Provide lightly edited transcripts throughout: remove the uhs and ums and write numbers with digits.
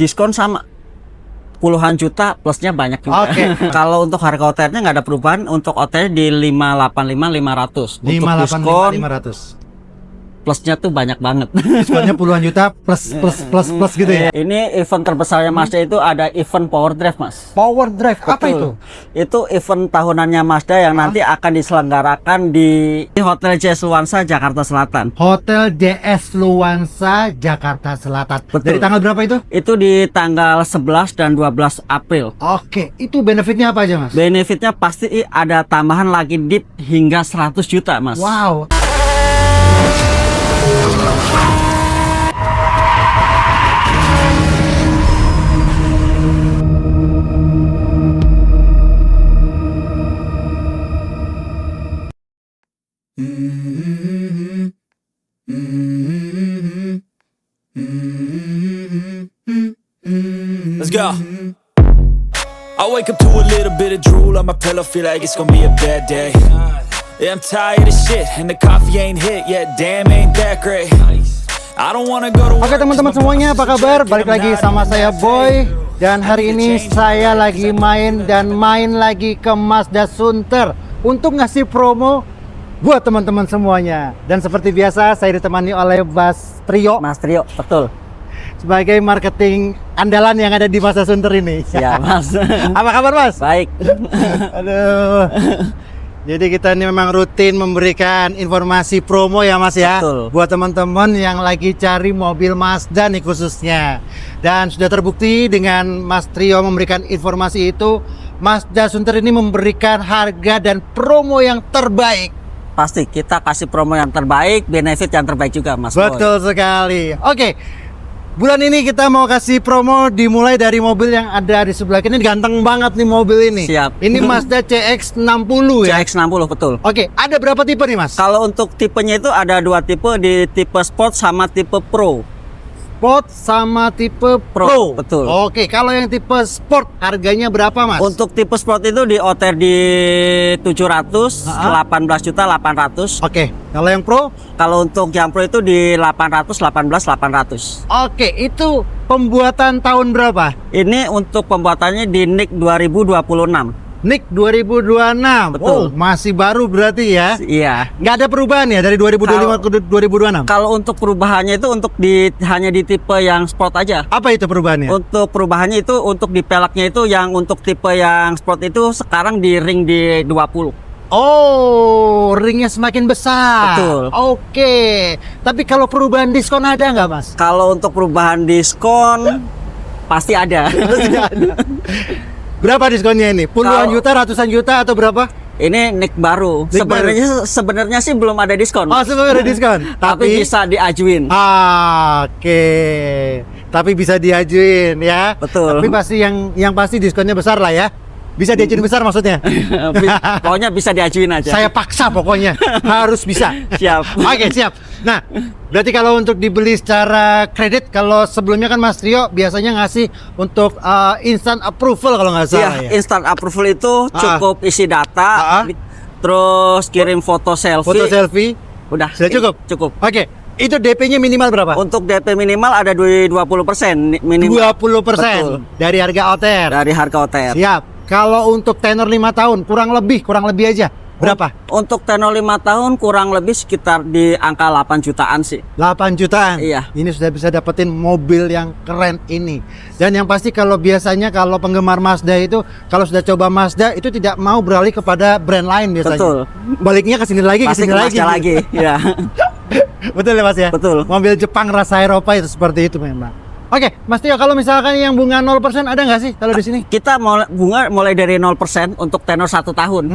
Diskon sama puluhan juta, plusnya banyak juga. Oke. Kalau untuk harga OTR-nya nggak ada perubahan. Untuk OTR di 585.500. Untuk 585.500. plusnya tuh banyak banget. Diskonnya puluhan juta plus gitu ya. Ini event terbesarnya Mazda itu ada event Power Drive, Mas. Power Drive apa itu? Itu event tahunannya Mazda yang nanti akan diselenggarakan di Hotel JS Luansa Jakarta Selatan. Hotel JS Luansa Jakarta Selatan. Betul. Dari tanggal berapa itu? Itu di tanggal 11 dan 12 April. Oke, itu benefitnya apa aja, Mas? Benefitnya pasti ada tambahan lagi DIP hingga 100 juta, Mas. Wow. Let's go. I wake up to a little bit of drool on my pillow, feel like it's gonna be a bad day. Yeah, I'm tired of shit, and the coffee ain't hit yet, damn ain't that great. I don't wanna go to work. Oke teman-teman semuanya, apa kabar? Balik lagi sama saya Boy. Dan hari ini saya lagi main lagi ke Mazda Sunter untuk ngasih promo buat teman-teman semuanya. Dan seperti biasa saya ditemani oleh Mas Trio Betul. sebagai marketing andalan yang ada di Mazda Sunter ini. Ya, Mas. Apa kabar, Mas? Baik. Aduh. Jadi kita ini memang rutin memberikan informasi promo ya, Mas ya. Betul. Buat teman-teman yang lagi cari mobil Mazda nih khususnya. Dan sudah terbukti dengan Mas Trio memberikan informasi itu, Mazda Sunter ini memberikan harga dan promo yang terbaik. Pasti kita kasih promo yang terbaik, benefit yang terbaik juga, Mas Boy. Betul sekali. Oke. Bulan ini kita mau kasih promo dimulai dari mobil yang ada di sebelah kiri. Ini ganteng banget nih mobil ini. Siap. Ini Mazda CX-60 ya. CX-60 betul. Oke, ada berapa tipe nih, Mas? Kalau untuk tipenya itu ada dua tipe, di tipe Sport sama tipe Pro. Sport sama tipe Pro. Betul. Oke, kalau yang tipe Sport harganya berapa, Mas? Untuk tipe Sport itu di OTR di 700, 18.800.000. Oke, kalau yang Pro? Kalau untuk yang Pro itu di 818 800. Oke, itu pembuatan tahun berapa? Ini untuk pembuatannya di NIK 2026. NIK 2026. Betul. Oh, masih baru berarti ya? Iya. Nggak ada perubahan ya dari 2025 ke 2026? Kalau untuk perubahannya itu untuk hanya di tipe yang Sport aja. Apa itu perubahannya? Untuk perubahannya itu untuk di peleknya itu yang untuk tipe yang Sport itu sekarang di ring di 20. Oh, ringnya semakin besar. Betul. Oke. Tapi kalau perubahan diskon ada nggak, Mas? Kalau untuk perubahan diskon pasti ada. Berapa diskonnya ini? Puluhan juta, ratusan juta atau berapa? Ini NIK baru. NIK Sebenarnya sih belum ada diskon. Oh, sebenarnya ada diskon. Tapi bisa diajuin. Oke. Tapi bisa diajuin ya. Betul. Tapi pasti yang pasti diskonnya besar lah ya. Bisa diajuin besar maksudnya. Pokoknya bisa diajuin aja. Saya paksa pokoknya harus bisa. Siap. Oke, siap. Nah, berarti kalau untuk dibeli secara kredit, kalau sebelumnya kan Mas Trio biasanya ngasih untuk instant approval kalau nggak salah Iya, ya. instant approval itu cukup isi data, terus kirim foto selfie. Foto selfie. Udah. Sudah cukup? Cukup. Oke. Itu DP-nya minimal berapa? Untuk DP minimal ada 20% minimal. 20% Betul. dari harga OTR. Dari harga OTR. Siap. Kalau untuk tenor 5 tahun kurang lebih aja. Berapa? Untuk tenor 5 tahun kurang lebih sekitar di angka 8 jutaan sih. 8 jutaan. Iya. Ini sudah bisa dapetin mobil yang keren ini. Dan yang pasti kalau biasanya kalau penggemar Mazda itu kalau sudah coba Mazda itu tidak mau beralih kepada brand lain biasanya. Betul. Baliknya ke sini lagi, Pasti ke Mazda lagi. Ya. Betul ya, Mas ya? Betul. Mobil Jepang rasa Eropa itu seperti itu memang. Oke, Mas Tio, kalau misalkan yang bunga 0% ada nggak sih kalau di sini? Kita bunga mulai dari 0% untuk tenor 1 tahun.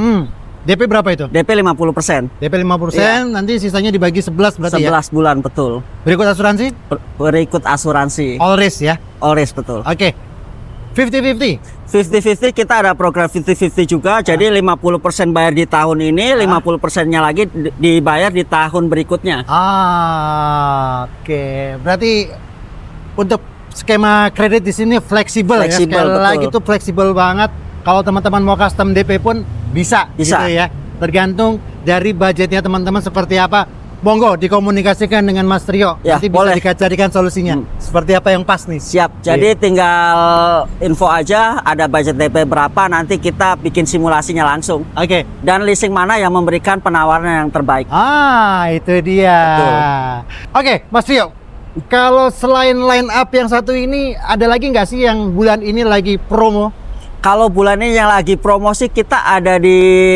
DP berapa itu? DP 50%. DP 50%, Iya. nanti sisanya dibagi 11 berarti 11 ya? bulan betul. Berikut asuransi? Berikut asuransi. All risk ya? All risk betul. Oke. 50-50? 50-50 kita ada program 50-50 juga. Jadi 50% bayar di tahun ini, 50%-nya lagi dibayar di tahun berikutnya. Oke. Berarti untuk skema kredit di sini fleksibel ya. Sekali betul. lagi itu fleksibel banget. Kalau teman-teman mau custom DP pun bisa. Bisa. Gitu ya. Tergantung dari budgetnya teman-teman seperti apa. monggo dikomunikasikan dengan Mas Trio. Ya, Nanti boleh. bisa dicarikan solusinya. Seperti apa yang pas nih? Siap. Jadi tinggal info aja ada budget DP berapa, nanti kita bikin simulasinya langsung. Oke. Dan leasing mana yang memberikan penawaran yang terbaik. Ah, itu dia. Betul. Oke, Mas Trio. Kalau selain line up yang satu ini, ada lagi nggak sih yang bulan ini lagi promo? Kalau bulan ini yang lagi promosi kita ada di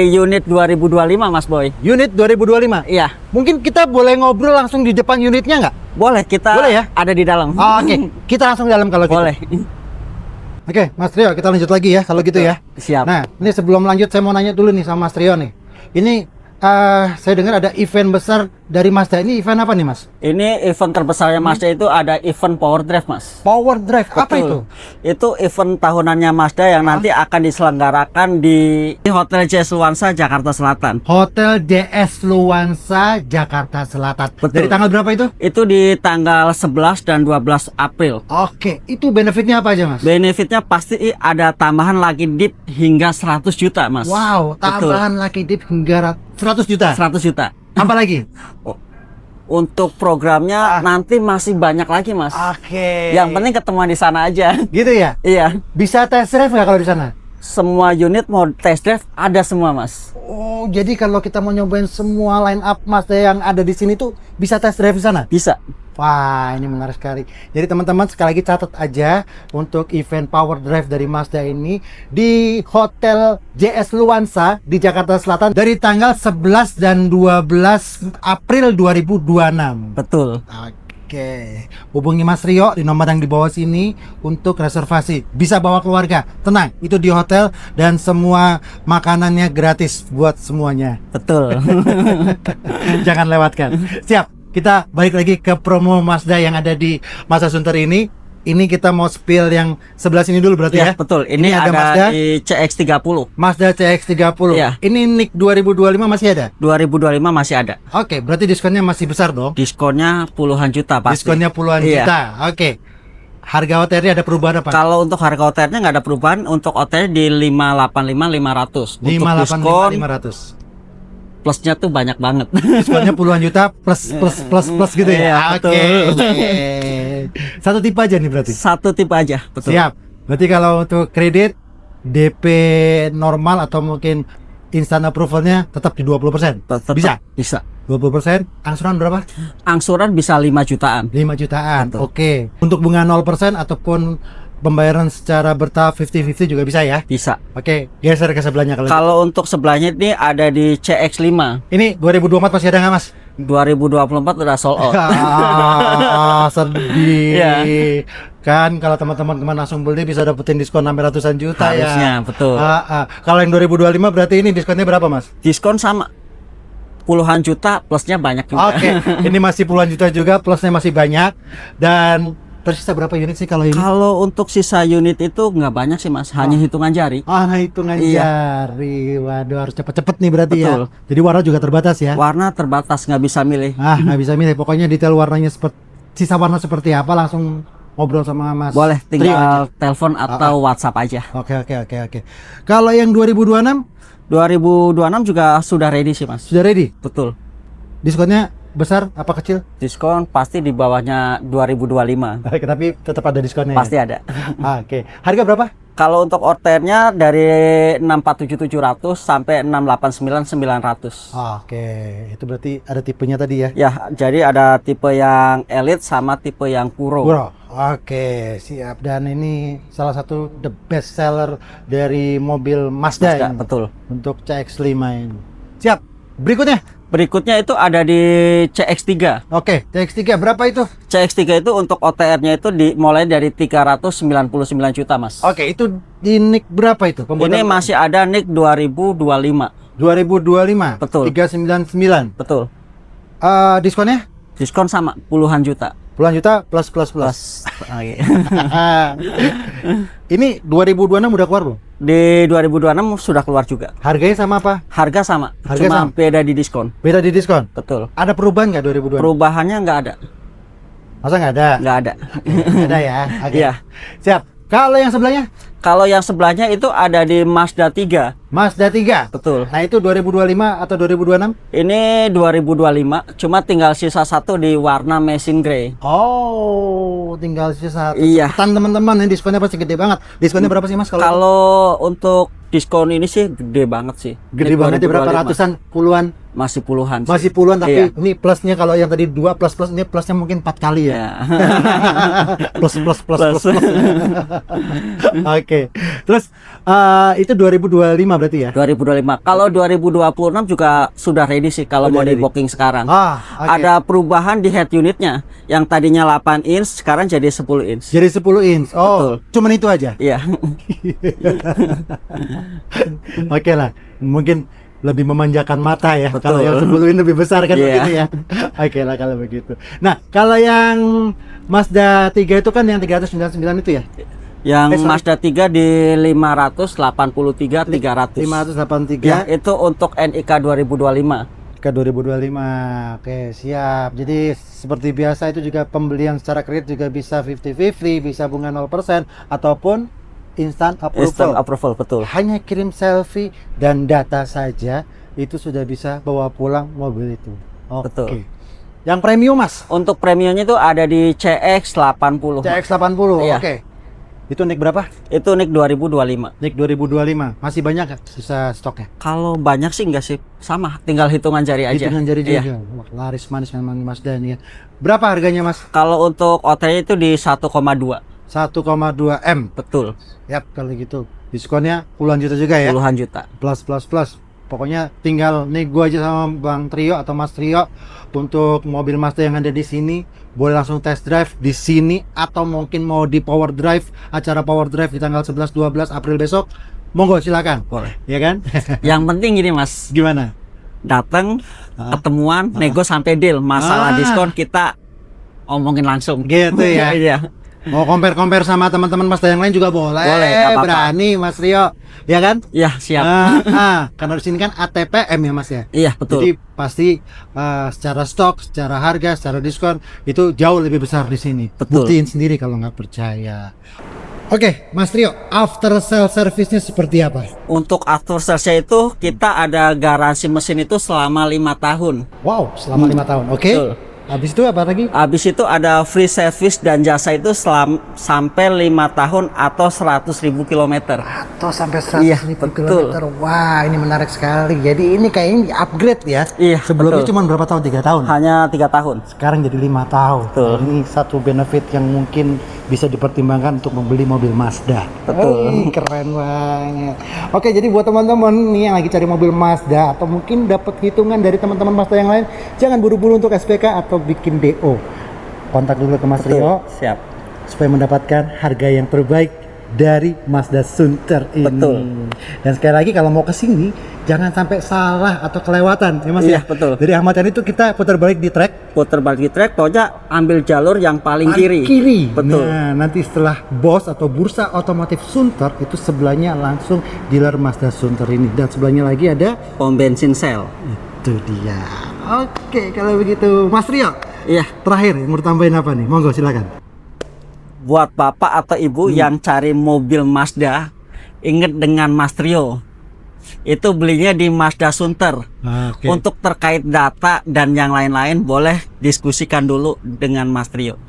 unit 2025 Mas Boy. Unit 2025. Iya, Mungkin kita boleh ngobrol langsung di depan unitnya nggak? boleh kita Boleh ya? ada di dalam. Oke, kita langsung dalam kalau gitu. Boleh. Oke, Mas Trio, kita lanjut lagi ya kalau gitu ya. Siap. Nah, ini sebelum lanjut saya mau nanya dulu nih sama Mas Trio nih. Ini saya dengar ada event besar dari Mazda. Ini event apa nih, Mas? Ini event terbesarnya Mazda itu ada event Power Drive, Mas. Power Drive. Apa itu? Betul. Itu event tahunannya Mazda yang nanti akan diselenggarakan di Hotel JS Luansa, Jakarta Selatan. Hotel DS Luansa, Jakarta Selatan. Betul. Dari tanggal berapa itu? Itu di tanggal 11 dan 12 April. Oke, itu benefitnya apa aja, Mas? Benefitnya pasti ada tambahan lagi dip hingga 100 juta, Mas. Wow, Betul. tambahan lagi dip hingga 100 juta. 100 juta. Apa lagi? Untuk programnya nanti masih banyak lagi, Mas. Oke. Yang penting ketemuan di sana aja. gitu ya? Iya. Bisa test drive nggak kalau di sana? Semua unit mau test drive ada semua, Mas. Oh, jadi kalau kita mau nyobain semua line up Mazda yang ada di sini tuh bisa test drive di sana? Bisa. Wah, ini menarik sekali. Jadi teman-teman sekali lagi catat aja untuk event Power Drive dari Mazda ini di Hotel JS Luansa di Jakarta Selatan dari tanggal 11 dan 12 April 2026. Betul. Oke, hubungi Mas Rio di nomor yang di bawah sini untuk reservasi. Bisa bawa keluarga, tenang, itu di hotel dan semua makanannya gratis buat semuanya. Betul. Jangan lewatkan. Siap. Kita balik lagi ke promo Mazda yang ada di Mazda Sunter ini. Ini kita mau spill yang sebelah sini dulu berarti ya? Ya, betul. Ini ada ada Mazda. di CX-30. Mazda CX-30. Iya. Ini NIK 2025 masih ada? 2025 masih ada. Oke, berarti diskonnya masih besar dong? Diskonnya puluhan juta pasti. Diskonnya puluhan Iya. juta. Oke. Harga OTR ada perubahan apa? Kalau untuk harga OTR-nya nggak ada perubahan. Untuk OTR di 585.500. Untuk 585.500. diskon plusnya tuh banyak banget. Diskonnya puluhan juta plus gitu ya. Iya, Oke. Satu tipe aja nih berarti. Satu tipe aja, betul. Siap. Berarti kalau untuk kredit DP normal atau mungkin instant approvalnya tetap di 20%. Tetap Bisa? Bisa. 20%. Angsuran berapa? Angsuran bisa 5 jutaan. 5 jutaan. Betul. Oke. Untuk bunga 0% ataupun pembayaran secara bertahap 50-50 juga bisa ya? Bisa. Oke, geser ke sebelahnya kalau Kalau untuk sebelahnya ini ada di CX-5. ini 2024 masih ada nggak, Mas? 2024 udah sold out. Sedih. Iya. Kan kalau teman-teman langsung beli bisa dapetin diskon sampai ratusan juta Harusnya, ya. betul. Kalau yang 2025 berarti ini diskonnya berapa, Mas? Diskon sama puluhan juta, plusnya banyak juga. Oke, ini masih puluhan juta juga, plusnya masih banyak. Dan tersisa berapa unit sih kalau ini? Kalau untuk sisa unit itu nggak banyak sih, Mas, hanya hitungan jari. Hitungan Iya. jari. Waduh, harus cepet-cepet nih berarti Betul. ya. Jadi warna juga terbatas ya. Warna terbatas, nggak bisa milih. Nggak bisa milih. Pokoknya detail warnanya sisa warna seperti apa langsung ngobrol sama Mas. Boleh Trio aja. tinggal telepon atau WhatsApp aja. Oke. Kalau yang 2026 2026 juga sudah ready sih, Mas. sudah ready? Betul. Diskonnya besar apa kecil? Diskon pasti di bawahnya 2025. Tapi tetap ada diskonnya. Pasti ya? ada. Oke. Harga berapa? Kalau untuk ordernya dari 647.700 sampai 689.900. Oke. Itu berarti ada tipenya tadi ya? Ya, jadi ada tipe yang Elite sama tipe yang Puro. Bro. Oke, siap. Dan ini salah satu the best seller dari mobil Mazda, Mazda, ini. betul. Untuk CX-5 ini. Siap. Berikutnya. Berikutnya itu ada di CX-3. Oke, CX-3 berapa itu? CX-3 itu untuk OTR-nya itu mulai dari 399 juta, Mas. Oke, itu di NIK berapa itu? Ini masih ada NIK 2025. 2025. Betul. 399. Betul. Diskonnya? Diskon sama puluhan juta. Puluhan juta plus. Oke. Ini 2026 udah keluar belum? Di 2026 sudah keluar juga. Harganya sama apa? Harga sama, Harga cuma sama. beda di diskon. Beda di diskon. Betul. Ada perubahan nggak 2026? Perubahannya nggak ada. Masa nggak ada? Nggak ada. Nggak ada ya. Oke. Iya. Siap. Kalau yang sebelahnya? Kalau yang sebelahnya itu ada di Mazda 3. Mazda 3. Betul. Nah, itu 2025 atau 2026? Ini 2025, cuma tinggal sisa satu di warna mesin grey. Oh, tinggal sisa satu. Iya. Cepetan teman-teman, ini diskonnya pasti gede banget. Diskonnya berapa sih Mas kalau? Kalau untuk diskon ini sih gede banget sih. Gede Ini banget ya, berapa 2025. ratusan, puluhan? Masih puluhan sih. Masih puluhan, tapi Iya. ini plusnya kalau yang tadi 2 plus ini plusnya mungkin 4 kali ya. Ya. plus. Plus. Oke. Terus itu 2025 berarti ya? 2025. Kalau 2026 juga sudah ready sih kalau mau Udah di ready. booking sekarang. Ah, oke. Ada perubahan di head unitnya. Yang tadinya 8 inch sekarang jadi 10 inch. Jadi 10 inch. Oh, cuman itu aja. Iya. Oke lah, mungkin lebih memanjakan mata ya. Betul. Kalau yang 10 ini lebih besar kan Iya. begitu ya. Oke lah kalau begitu. Nah, kalau yang Mazda 3 itu kan yang 399 itu ya? Yang sorry. Mazda 3 di 583 300. 583 Ya, itu untuk NIK 2025. ke 2025. Oke, siap. Jadi seperti biasa itu juga pembelian secara kredit juga bisa 50-50, bisa bunga 0% ataupun instant Instant approval. approval, betul. Hanya kirim selfie dan data saja itu sudah bisa bawa pulang mobil itu. Oke. Betul. Yang premium Mas, Untuk premiumnya itu ada di CX80. CX80. Iya. Oke. Itu naik berapa? Itu NIK 2025. Naik 2025. Masih banyak nggak sisa stoknya? Kalau banyak sih enggak sih, sama, tinggal hitungan jari aja. Hitungan jari Iya. juga. Wah, laris manis memang Mazda ini ya. Berapa harganya Mas? Kalau untuk OT itu di 1,2. 1,2 M. Betul. Yap, kalau gitu. Diskonnya puluhan juta juga ya. Puluhan juta. Plus. Pokoknya tinggal nego aja sama Bang Trio atau Mas Trio untuk mobil Mazda yang ada di sini. Boleh langsung test drive di sini atau mungkin mau di power drive, acara power drive di tanggal 11-12 April besok. Monggo silakan. Boleh. Ya kan? Yang penting gini Mas, Gimana? datang, ketemuan, nego sampai deal. Masalah Ah. diskon kita omongin langsung. Gitu ya. Iya. Mau compare sama teman-teman Mazda yang lain juga boleh. Boleh, nggak apa-apa. Berani Mas Rio. Ya kan? Iya, siap. Karena di sini kan ATPM ya Mas ya. Iya, betul. Jadi pasti secara stok, secara harga, secara diskon itu jauh lebih besar di sini. Betul. Buktiin sendiri kalau nggak percaya. Oke, Mas Trio, after sale service-nya seperti apa? Untuk after sales itu kita ada garansi mesin itu selama 5 tahun. Wow, selama 5 tahun. Oke. Betul. Habis itu apa lagi? Habis itu ada free service dan jasa itu sampai 5 tahun atau 100.000 km. Atau sampai 100 Iya, ribu betul. kilometer. Wah, ini menarik sekali. Jadi ini kayaknya upgrade ya. Iya, Sebelumnya betul. cuma berapa tahun? 3 tahun. Hanya 3 tahun. Sekarang jadi 5 tahun. Betul. Ini satu benefit yang mungkin bisa dipertimbangkan untuk membeli mobil Mazda. Betul. Keren banget. Oke, jadi buat teman-teman nih yang lagi cari mobil Mazda atau mungkin dapat hitungan dari teman-teman Mazda yang lain, jangan buru-buru untuk SPK atau bikin DO. Kontak dulu ke Mas Rio Siap. supaya mendapatkan harga yang terbaik dari Mazda Sunter ini. Betul. Dan sekali lagi kalau mau ke sini jangan sampai salah atau kelewatan ya Mas Iya, ya. betul. Dari Ahmad Yani itu kita putar balik di track Putar balik di track, pokoknya ambil jalur yang paling kiri. Betul. Betul. Nah, nanti setelah BOS atau Bursa Otomotif Sunter itu sebelahnya langsung dealer Mazda Sunter ini dan sebelahnya lagi ada Pom bensin sel. itu dia. Oke, kalau begitu Mas Rio, Iya. terakhir mau tambahin apa nih? Monggo silakan. Buat bapak atau ibu yang cari mobil Mazda, inget dengan Mas Trio. Itu belinya di Mazda Sunter. Oke. Untuk terkait data dan yang lain-lain boleh diskusikan dulu dengan Mas Trio.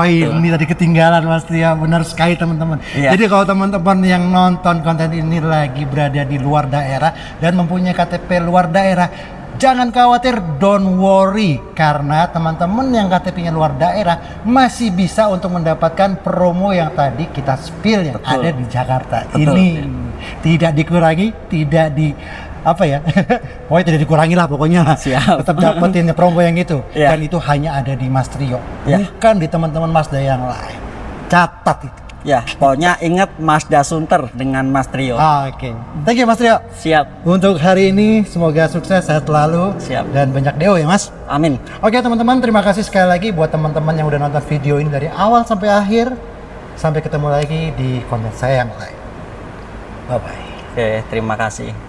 Ini tadi ketinggalan Mas Tio, benar sekali teman-teman. Iya. Jadi kalau teman-teman yang nonton konten ini lagi berada di luar daerah dan mempunyai KTP luar daerah, jangan khawatir, don't worry, karena teman-teman yang KTP-nya luar daerah masih bisa untuk mendapatkan promo yang tadi kita spill yang Betul. ada di Jakarta. Betul. Ini tidak dikurangi, tidak di apa ya, pokoknya tidak dikurangi lah pokoknya. Siap. Tetap dapetin promo yang itu. Iya. Dan itu hanya ada di Mas Trio, Iya. bukan di teman-teman Mazda yang lain. Catat itu. Ya, pokoknya ingat Mazda Sunter dengan Mas Trio. Oke, thank you Mas Trio. Siap. Untuk hari ini semoga sukses, sehat selalu, Siap. dan banyak deo ya Mas. Amin. Oke teman-teman, terima kasih sekali lagi buat teman-teman yang udah nonton video ini dari awal sampai akhir. Sampai ketemu lagi di konten saya yang lain. Bye bye. Oke, terima kasih.